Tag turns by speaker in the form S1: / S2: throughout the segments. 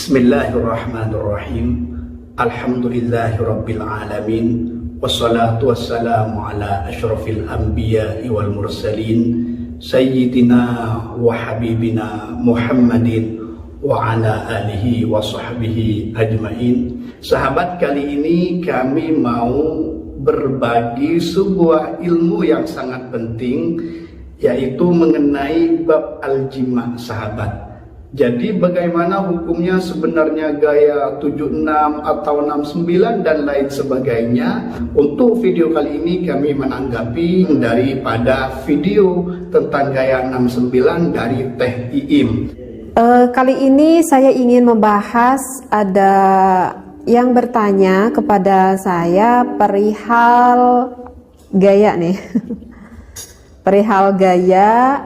S1: Bismillahirrahmanirrahim. Alhamdulillahirabbil alamin. Wassalatu wassalamu ala asyrafil anbiya'i wal mursalin sayyidina wa habibina Muhammadin wa ala alihi wa sahbihi ajmain. Sahabat, kali ini kami mau berbagi sebuah ilmu yang sangat penting, yaitu mengenai bab al-jima', sahabat. Jadi bagaimana hukumnya sebenarnya gaya 76 atau 69 dan lain sebagainya. Untuk video kali ini kami menanggapi daripada video tentang gaya 69 dari Teh Iim.
S2: Kali ini saya ingin membahas, ada yang bertanya kepada saya perihal gaya nih. Perihal gaya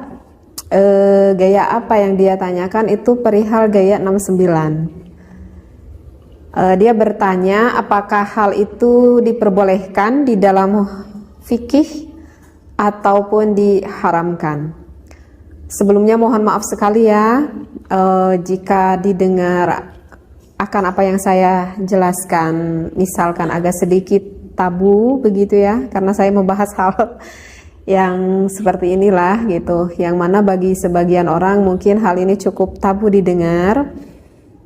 S2: apa yang dia tanyakan itu perihal gaya 69. Dia bertanya apakah hal itu diperbolehkan di dalam fikih ataupun diharamkan. Sebelumnya mohon maaf sekali ya jika didengar akan apa yang saya jelaskan misalkan agak sedikit tabu begitu ya, karena saya membahas hal yang seperti inilah gitu, yang mana bagi sebagian orang mungkin hal ini cukup tabu didengar,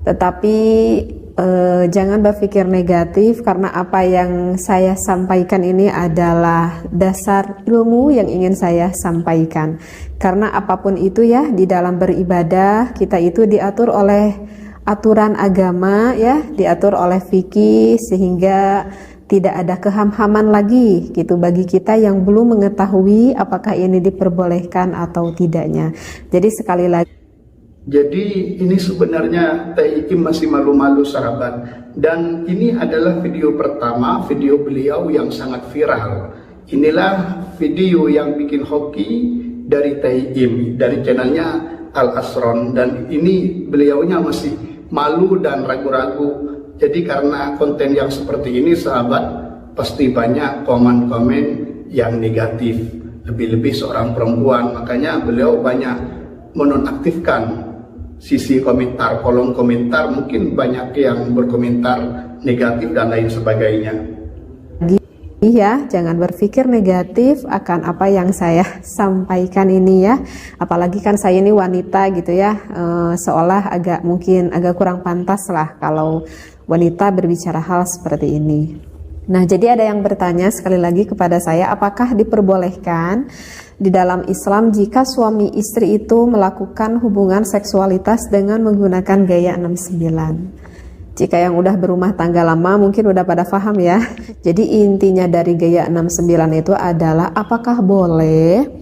S2: tetapi jangan berpikir negatif, karena apa yang saya sampaikan ini adalah dasar ilmu yang ingin saya sampaikan. Karena apapun itu ya, di dalam beribadah kita itu diatur oleh aturan agama ya, diatur oleh fikih, sehingga tidak ada kehamhaman lagi gitu bagi kita yang belum mengetahui apakah ini diperbolehkan atau tidaknya. Jadi sekali lagi,
S1: jadi ini sebenarnya Teh Iim masih malu-malu, sahabat. Dan ini adalah video pertama, video beliau yang sangat viral. Inilah video yang bikin hoki dari Teh Iim, dari channelnya Al Asron. Dan ini beliaunya masih malu dan ragu-ragu. Jadi karena konten yang seperti ini, sahabat, pasti banyak komen-komen yang negatif. Lebih-lebih seorang perempuan, makanya beliau banyak menonaktifkan sisi komentar, kolom komentar. Mungkin banyak yang berkomentar negatif dan lain sebagainya.
S2: iya, jangan berpikir negatif akan apa yang saya sampaikan ini ya. Apalagi kan saya ini wanita gitu ya, seolah mungkin agak kurang pantas lah kalau wanita berbicara hal seperti ini. Nah, jadi ada yang bertanya sekali lagi kepada saya, apakah diperbolehkan di dalam Islam jika suami istri itu melakukan hubungan seksualitas dengan menggunakan gaya 69? Jika yang udah berumah tangga lama mungkin udah pada paham ya. Jadi intinya dari gaya 69 itu adalah apakah boleh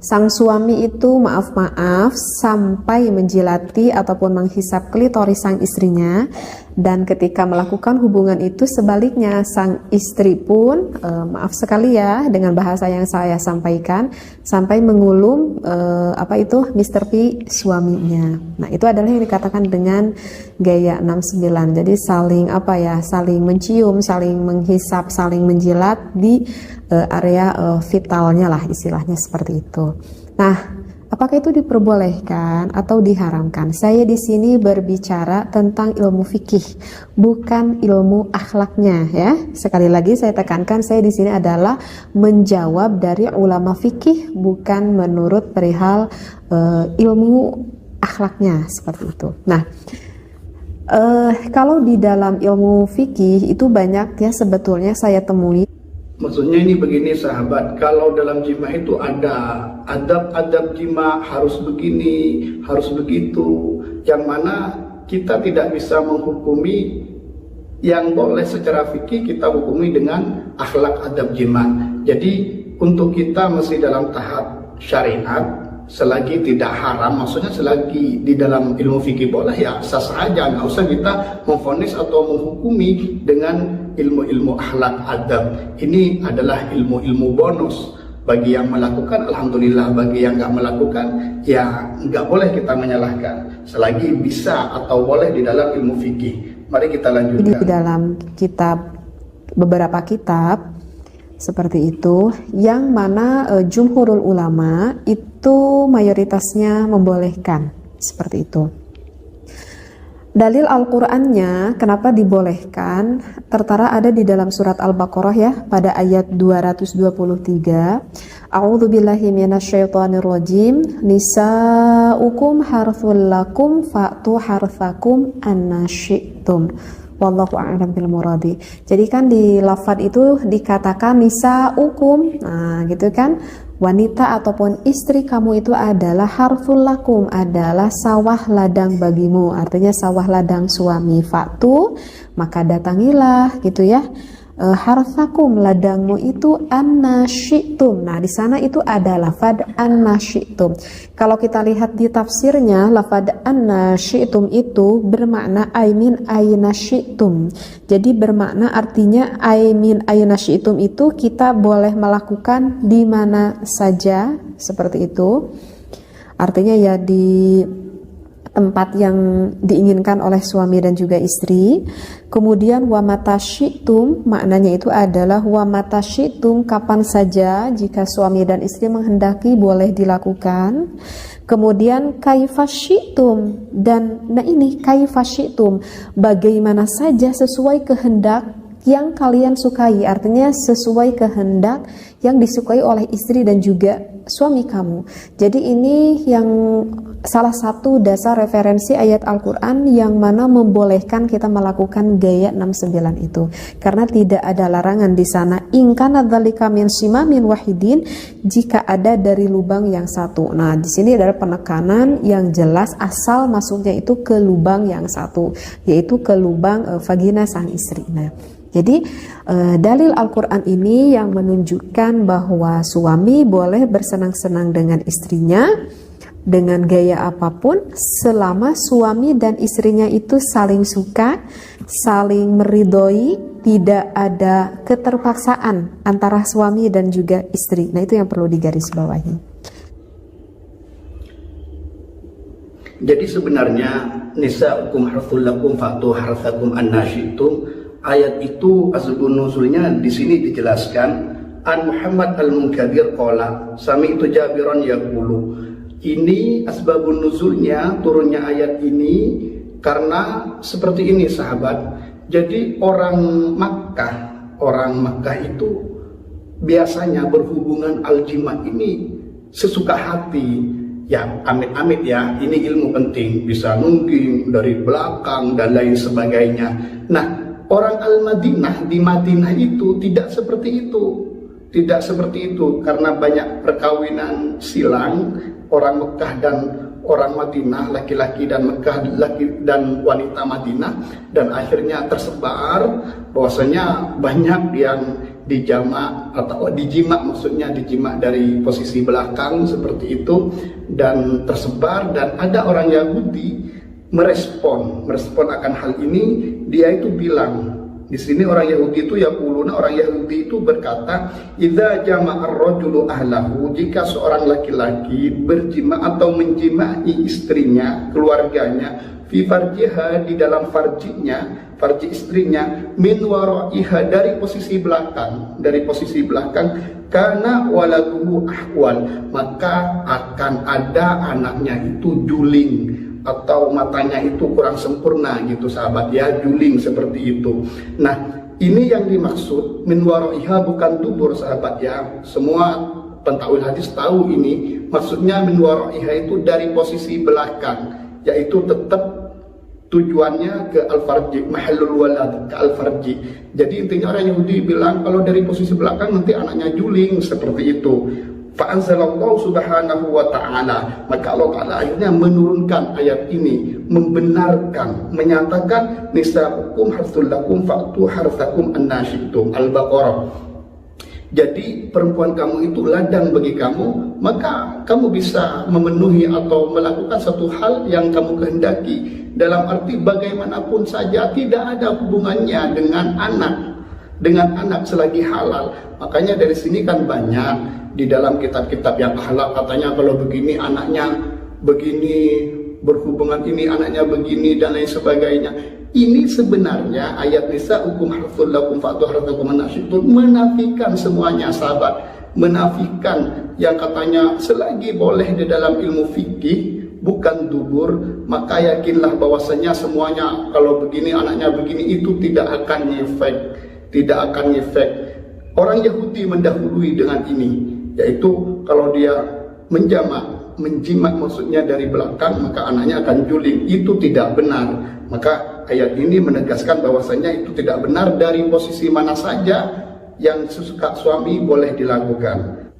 S2: sang suami itu maaf-maaf sampai menjilati ataupun menghisap klitoris sang istrinya, dan ketika melakukan hubungan itu sebaliknya sang istri pun maaf sekali ya dengan bahasa yang saya sampaikan, sampai mengulum Mr. P suaminya. Nah, itu adalah yang dikatakan dengan gaya 69. Jadi saling mencium, saling menghisap, saling menjilat di area vitalnya lah, istilahnya seperti itu. Nah, apakah itu diperbolehkan atau diharamkan? Saya di sini berbicara tentang ilmu fikih, bukan ilmu akhlaknya ya. Sekali lagi saya tekankan, saya di sini adalah menjawab dari ulama fikih, bukan menurut perihal ilmu akhlaknya seperti itu. Nah, kalau di dalam ilmu fikih itu banyak ya sebetulnya saya temui.
S1: Maksudnya ini begini, sahabat, kalau dalam jima itu ada adab-adab jima, harus begini, harus begitu, yang mana kita tidak bisa menghukumi yang boleh secara fikih, kita hukumi dengan akhlak adab jima. Jadi untuk kita masih dalam tahap syariat, selagi tidak haram, maksudnya selagi di dalam ilmu fikih boleh ya sah-sah aja, nggak usah kita memvonis atau menghukumi dengan ilmu-ilmu akhlak adab. Ini adalah ilmu-ilmu bonus bagi yang melakukan, alhamdulillah. Bagi yang nggak melakukan, ya nggak boleh kita menyalahkan selagi bisa atau boleh di dalam ilmu fikih. Mari kita lanjutkan.
S2: Di dalam beberapa kitab seperti itu, yang mana jumhurul ulama itu mayoritasnya membolehkan seperti itu. Dalil Al-Qur'annya kenapa dibolehkan tertera ada di dalam surat Al-Baqarah ya, pada ayat 223. A'udzubillahi minasyaitonirrajim. Nisa'ukum harthul lakum fa'tu harthakum anna syi'tum. Wallahu a'lam bil muradi. Jadi kan di lafaz itu dikatakan nisa'ukum. Nah, gitu kan? Wanita ataupun istri kamu itu adalah harthul lakum, adalah sawah ladang bagimu, artinya sawah ladang suami. Faktu, maka datangilah, gitu ya. Harthakum, ladangmu itu anna syi'tum. Nah, di sana itu ada lafad anna syi'tum. Kalau kita lihat di tafsirnya, lafad anna syi'tum itu bermakna aimin aina syi'tum. Jadi bermakna artinya aimin aina syi'tum itu kita boleh melakukan di mana saja, seperti itu. Artinya ya di tempat yang diinginkan oleh suami dan juga istri. Kemudian wa mata syi'tum, maknanya itu adalah wa mata syi'tum, kapan saja jika suami dan istri menghendaki boleh dilakukan. Kemudian kaifa syi'tum, dan nah ini kaifa syi'tum, bagaimana saja sesuai kehendak yang kalian sukai, artinya sesuai kehendak yang disukai oleh istri dan juga suami kamu. Jadi ini yang salah satu dasar referensi ayat Al-Quran yang mana membolehkan kita melakukan gaya 69 itu, karena tidak ada larangan di sana. In kana dzalika min simamin wahidin, jika ada dari lubang yang satu. Nah, di sini adalah penekanan yang jelas asal masuknya itu ke lubang yang satu, yaitu ke lubang vagina sang istri. Nah, jadi dalil Al-Quran ini yang menunjukkan bahwa suami boleh bersenang-senang dengan istrinya dengan gaya apapun selama suami dan istrinya itu saling suka, saling meridhoi, tidak ada keterpaksaan antara suami dan juga istri. Nah, itu yang perlu digarisbawahi.
S1: Jadi sebenarnya nisa'ukum harthul lakum fa'tu harthakum anna syi'tum, ayat itu asbabun nuzulnya di sini dijelaskan an Muhammad al-Munkadir qala sami'tu Jabiran yaqulu. Ini asbabun nuzulnya turunnya ayat ini karena seperti ini sahabat. Jadi orang Makkah itu biasanya berhubungan aljima ini sesuka hati. Ya, amit-amit ya, ini ilmu penting, bisa nungging dari belakang dan lain sebagainya. Nah, orang Al-Madinah di Madinah itu tidak seperti itu. Tidak seperti itu karena banyak perkawinan silang orang Mekah dan orang Madinah, laki-laki dan Mekah, laki dan wanita Madinah, dan akhirnya tersebar bahwasanya banyak yang dijama atau dijima, maksudnya dijima dari posisi belakang seperti itu, dan tersebar. Dan ada orang Yahudi merespon akan hal ini. Dia itu bilang, di sini orang Yahudi itu orang Yahudi itu berkata, idza jama'ar rajulu ahlahu, jika seorang laki-laki berjima atau menjimai istrinya, keluarganya, fi farjiha, di dalam farji istrinya, min wara'iha, dari posisi belakang, karena waladuhu ahwal, maka akan ada anaknya itu juling atau matanya itu kurang sempurna gitu sahabat ya, juling seperti itu. Nah, ini yang dimaksud min wara'iha, bukan dubur sahabat ya. Semua pentakwil hadis tahu ini maksudnya min wara'iha itu dari posisi belakang, yaitu tetap tujuannya ke al-farji, mahallul walad, ke al-farji. Jadi intinya orang Yahudi bilang kalau dari posisi belakang nanti anaknya juling seperti itu. Fa'anzalallahu subhanahu wa ta'ala, maka Allah Ta'ala akhirnya menurunkan ayat ini, membenarkan, menyatakan nisa'ukum harthul lakum fa'tu harthakum anna syi'tum, Al-Baqarah. Jadi perempuan kamu itu ladang bagi kamu, maka kamu bisa memenuhi atau melakukan satu hal yang kamu kehendaki, dalam arti bagaimanapun saja, tidak ada hubungannya dengan anak selagi halal. Makanya dari sini kan banyak di dalam kitab-kitab yang akhlak katanya kalau begini anaknya begini, berhubungan ini anaknya begini dan lain sebagainya. Ini sebenarnya ayat nisa'ukum harthul lakum fa'tu harthakum anna syi'tum menafikan semuanya sahabat, menafikan yang katanya selagi boleh di dalam ilmu fikih bukan dubur, maka yakinlah bahwasanya semuanya kalau begini anaknya begini itu tidak akan ngefek, tidak akan ngefek. Orang Yahudi mendahului dengan ini, yaitu kalau dia menjimat maksudnya dari belakang, maka anaknya akan juling. Itu tidak benar. Maka ayat ini menegaskan bahwasanya itu tidak benar dari posisi mana saja yang sesuka suami boleh dilakukan.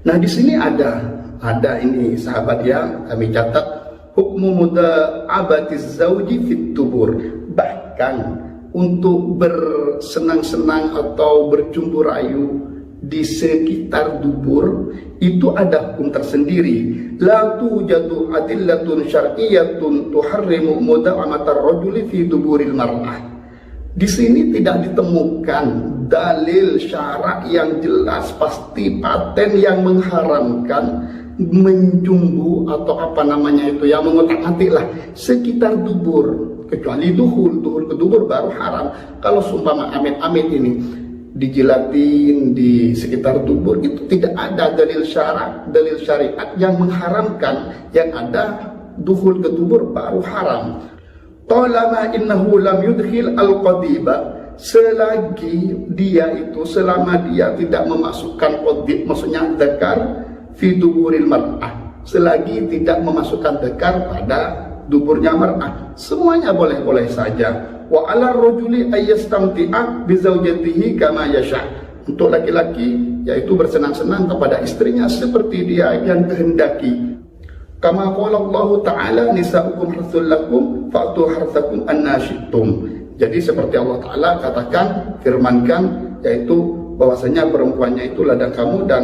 S1: Nah, di sini ada ini sahabat ya, kami catat hukmu muda'abatiz zauji fit tubur. Bahkan untuk bersenang-senang atau bercumbu rayu di sekitar dubur itu ada hukum tersendiri. La tujadu adillatun syar'iyyatun tuharrimu muda'amatar rajuli fi duburil mar'ah. Di sini tidak ditemukan dalil syarak yang jelas pasti paten yang mengharamkan menjumbu atau apa namanya itu, yang mengotak-atik lah sekitar dubur, kecuali duhul ke dubur baru haram. Kalau sumpama amit-amit ini dijilatin di sekitar dubur, itu tidak ada dalil syariat yang mengharamkan. Yang ada duhul ke dubur baru haram. Talama innahu lam yudkhil al-qadiba, selagi dia itu, selama dia tidak memasukkan qadib, maksudnya dzakar fi duburil mar'ah, selagi tidak memasukkan dzakar pada duburnya mar'ah, semuanya boleh-boleh saja. Wa 'ala rajuli ayyastamti'a bi zawjatihi kama yasha. Untuk laki-laki yaitu bersenang-senang kepada istrinya seperti dia yang kehendaki. Kama qala Allah Ta'ala nisa'ukum harthul lakum fa'tu harthakum anna syi'tum. Jadi seperti Allah Ta'ala katakan, firmankan, yaitu bahwasanya perempuannya itu ladang kamu dan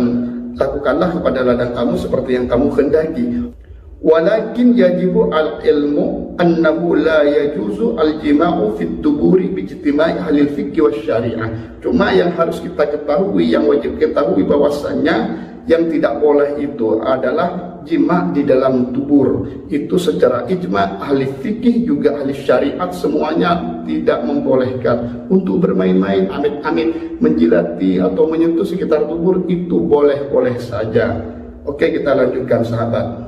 S1: lakukanlah kepada ladang kamu seperti yang kamu kehendaki. Walakin yajibu al-ilmu annahu la yajuzu al-jima'u fit duburi bijtima'i ahlil fiqh wa syariah. Cuma yang harus kita ketahui, yang wajib ketahui bahwasanya yang tidak boleh itu adalah jima di dalam dubur. Itu secara ijma ahli fikih juga ahli syariat semuanya tidak membolehkan. Untuk bermain-main amit-amit menjilati atau menyentuh sekitar dubur itu boleh-boleh saja. Oke, kita lanjutkan sahabat.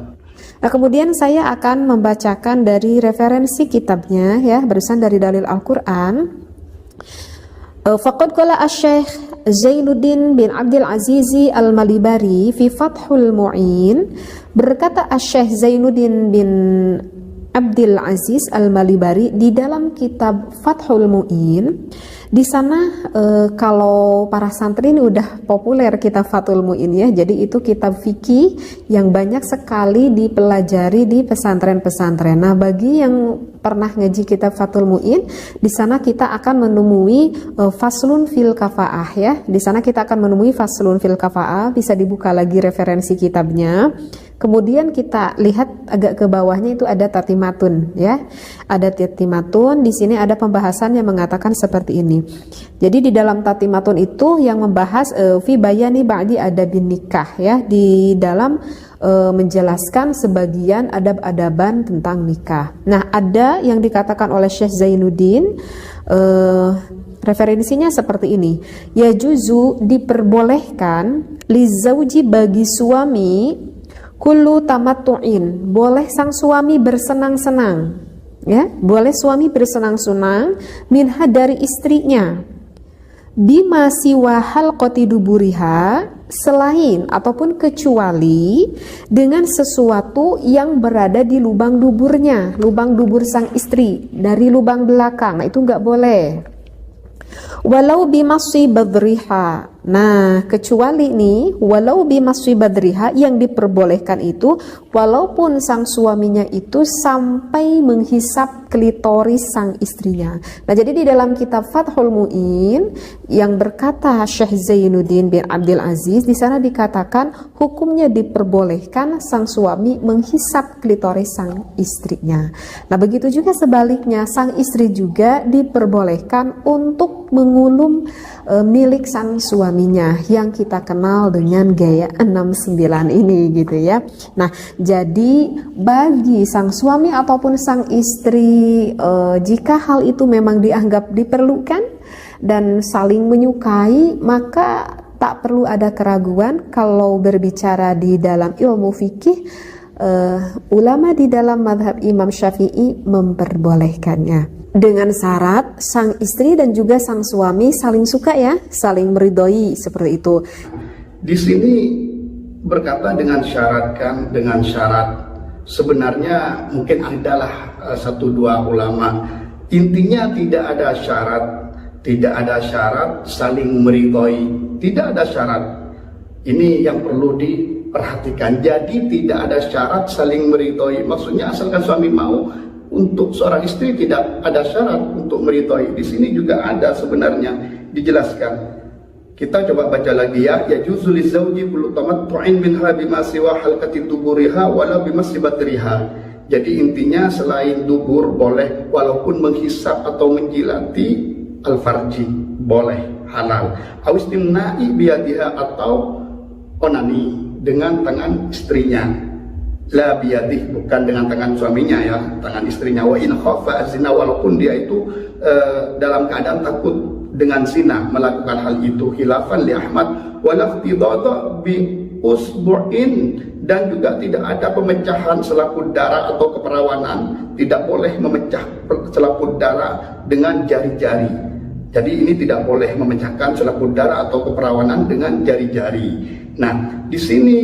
S2: Nah, kemudian saya akan membacakan dari referensi kitabnya ya, berusan dari dalil Al-Qur'an. Faqad qala asy-Syaikh Zainuddin bin Abdul Aziz Al-Malibari fi Fathul Mu'in, berkata asy-Syaikh Zainuddin bin Abdul Aziz Al-Malibari di dalam kitab Fathul Mu'in. Di sana kalau para santri ini udah populer kitab Fathul Mu'in ya. Jadi itu kitab fikih yang banyak sekali dipelajari di pesantren-pesantren. Nah, bagi yang pernah ngaji kitab Fathul Mu'in, di sana kita akan menemui faslun fil kafaah ya. Di sana kita akan menemui faslun fil kafaah, bisa dibuka lagi referensi kitabnya. Kemudian kita lihat agak ke bawahnya itu ada tatimatun ya. Ada tatimatun, di sini ada pembahasan yang mengatakan seperti ini. Jadi di dalam tatimatun itu yang membahas fi bayani ba'di adabin nikah ya, di dalam menjelaskan sebagian adab-adaban tentang nikah. Nah, ada yang dikatakan oleh Syekh Zainuddin, referensinya seperti ini. Ya juzu diperbolehkan li zauji bagi suami kullu tamattu'in, boleh sang suami bersenang-senang ya, boleh suami bersenang-senang minha dari istrinya, bima siwa halqati duburiha, selain ataupun kecuali dengan sesuatu yang berada di lubang duburnya, lubang dubur sang istri dari lubang belakang. Nah, itu nggak boleh. Walau bimaswi badriha. Nah, kecuali nih, walau bimaswi badriha, yang diperbolehkan itu walaupun sang suaminya itu sampai menghisap klitoris sang istrinya. Nah, jadi di dalam kitab Fathul Mu'in yang berkata Syekh Zainuddin bin Abdul Aziz, di sana dikatakan hukumnya diperbolehkan sang suami menghisap klitoris sang istrinya. Nah, begitu juga sebaliknya, sang istri juga diperbolehkan untuk mengulum milik sang suaminya yang kita kenal dengan gaya 69 ini gitu ya. Nah, jadi bagi sang suami ataupun sang istri, jika hal itu memang dianggap diperlukan dan saling menyukai, maka tak perlu ada keraguan kalau berbicara di dalam ilmu fikih, ulama di dalam mazhab Imam Syafi'i memperbolehkannya dengan syarat sang istri dan juga sang suami saling suka ya, saling meridhoi seperti itu.
S1: Di sini berkata dengan syarat sebenarnya mungkin adalah satu dua ulama, intinya tidak ada syarat saling meridhoi, tidak ada syarat. Ini yang perlu diperhatikan. Jadi tidak ada syarat saling meridhoi, maksudnya asalkan suami mau. Untuk seorang istri tidak ada syarat untuk meridhoi. Di sini juga ada sebenarnya dijelaskan. Kita coba baca lagi ya. Yajuzu lizawji kullu tamattu'in minha bima siwa halqati duburiha wala bimasbatriha. Jadi intinya selain dubur boleh, walaupun menghisap atau menjilati al-farji boleh, halal. Aw istimna'i biyadiha, atau onani dengan tangan istrinya. La biyadih, bukan dengan tangan suaminya ya, tangan istrinya. Wa in khafa zina, walaupun dia itu dalam keadaan takut dengan zina melakukan hal itu. Khilafan li Ahmad wala iftidada bi usbu'in, dan juga tidak ada pemecahan selaput darah atau keperawanan. Tidak boleh memecah selaput darah dengan jari-jari. Jadi ini tidak boleh memecahkan selaput darah atau keperawanan dengan jari-jari. Nah, di sini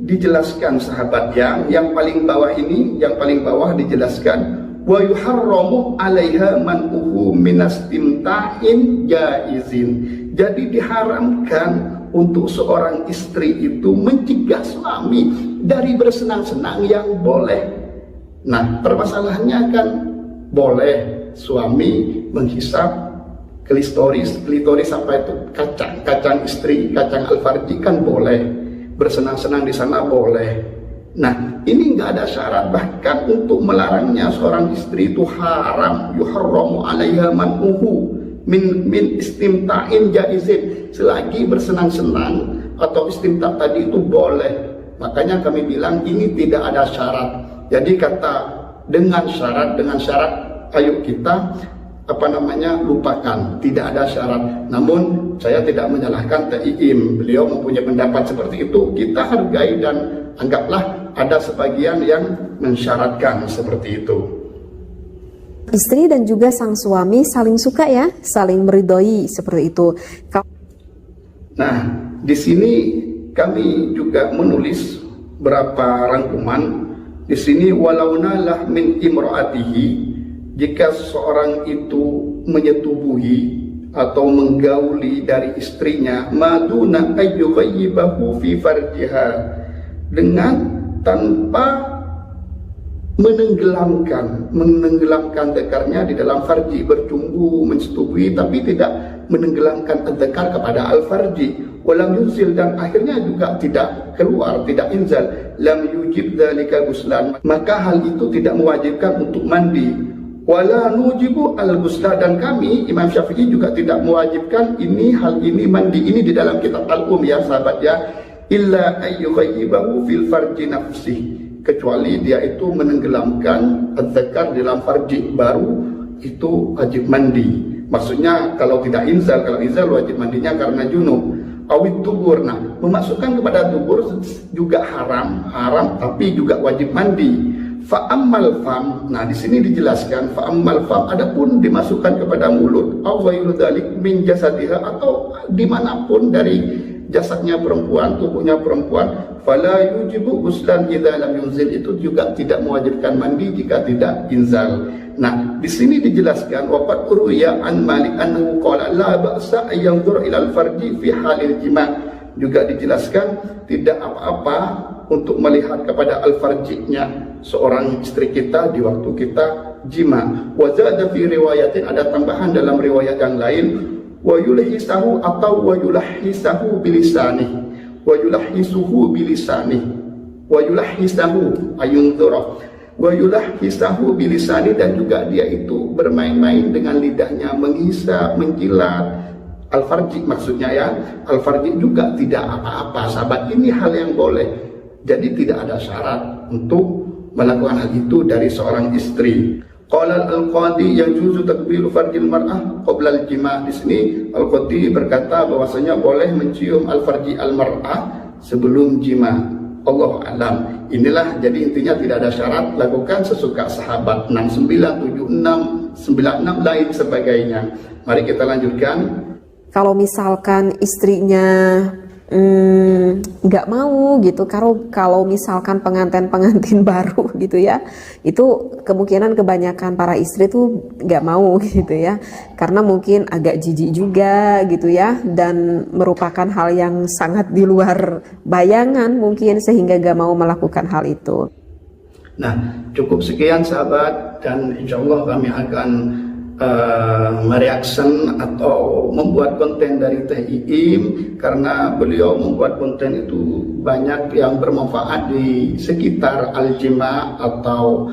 S1: dijelaskan sahabat yang paling bawah ini, yang paling bawah dijelaskan wa yuharramu 'alaiha man'uhu minastimta'in jaizin. Jadi diharamkan untuk seorang istri itu mencegah suami dari bersenang-senang yang boleh. Nah, permasalahannya kan boleh suami menghisap klitoris apa itu, kacang istri, kacang al-farji kan boleh. Bersenang-senang di sana boleh. Nah, ini nggak ada syarat. Bahkan untuk melarangnya seorang istri itu haram. Yuharramu 'alaiha man'uhu min istimta'in jaizin. Selagi bersenang-senang atau istimta' tadi itu boleh. Makanya kami bilang ini tidak ada syarat. Jadi kata dengan syarat, ayo kita lupakan, tidak ada syarat. Namun saya tidak menyalahkan TIM, beliau mempunyai pendapat seperti itu, kita hargai dan anggaplah ada sebagian yang mensyaratkan seperti itu.
S2: Istri dan juga sang suami saling suka ya, saling meridhoi seperti itu.
S1: Nah, di sini kami juga menulis berapa rangkuman. Di sini walau nalah min imraatihi, jika seorang itu menyetubuhi atau menggauli dari istrinya maduna ayyughayyibahu fi farjiha, dengan tanpa menenggelamkan dekarnya di dalam farji, bercumbu menyetubuhi tapi tidak menenggelamkan dekar kepada al-farji. Walam yunzil, dan akhirnya juga tidak keluar, tidak inzal. Lam yujib dzalika ghuslan, maka hal itu tidak mewajibkan untuk mandi. Wala nujibu al-ghusla, dan kami Imam Syafi'i juga tidak mewajibkan hal ini mandi. Ini di dalam kitab Al-Um ya sahabat ya. Illa ayyughayyibahu fil farji nafsih, kecuali dia itu menenggelamkan dzakar di dalam farji, baru itu wajib mandi. Maksudnya kalau tidak inzal, kalau inzal wajib mandinya karena junub. Awit tubur, nah memasukkan kepada tubur juga haram tapi juga wajib mandi. Fa'ammal fam, nah di sini dijelaskan fa'ammal fam, adapun dimasukkan kepada mulut, aw ghairu dzalik min jasadiha, atau dimanapun dari jasadnya perempuan, tubuhnya perempuan, fala yujibu ghuslan idza lam yunzil, itu juga tidak mewajibkan mandi jika tidak inzal. Nah, di sini dijelaskan waqad urwiya an Malik annahu qala la ba'sa ay yanzur ila al-farji fi halil jima'. Juga dijelaskan tidak apa-apa untuk melihat kepada al-farjinya seorang istri kita di waktu kita jima. Wa zada fi riwayatin, ada tambahan dalam riwayat yang lain, wa yulhisahu atau wa yulhisahu bilisani, wa yulhisuhu bilisani, wa yulhisahu ayunzura, wa yulhisahu bilisani, dan juga dia itu bermain-main dengan lidahnya, menghisap, menjilat al-farji maksudnya ya. Al-farji juga tidak apa-apa sahabat, ini hal yang boleh. Jadi tidak ada syarat untuk melakukan hal itu dari seorang istri. Qala al-qadi yajuzu takbilu farjil mar'ah qabla al-jima'. Di sini al-qadi berkata bahwasanya boleh mencium al-farji al-mar'ah sebelum jima'. Allah alam. Inilah jadi intinya tidak ada syarat, lakukan sesuka sahabat. 69, 76, 96 lain sebagainya. Mari kita lanjutkan.
S2: Kalau misalkan istrinya nggak mau gitu, kalau misalkan pengantin baru gitu ya, itu kemungkinan kebanyakan para istri tuh nggak mau gitu ya, karena mungkin agak jijik juga gitu ya, dan merupakan hal yang sangat di luar bayangan mungkin, sehingga nggak mau melakukan hal itu.
S1: Nah, cukup sekian sahabat, dan insya Allah kami akan mereaction atau membuat konten dari Teh Iim, karena beliau membuat konten itu banyak yang bermanfaat di sekitar al-jima atau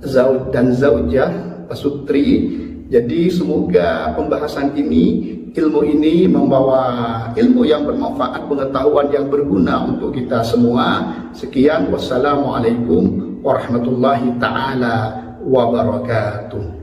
S1: zauj dan zaujah pasutri. Jadi semoga pembahasan ini, ilmu ini membawa ilmu yang bermanfaat, pengetahuan yang berguna untuk kita semua. Sekian, wassalamualaikum warahmatullahi taala wabarakatuh.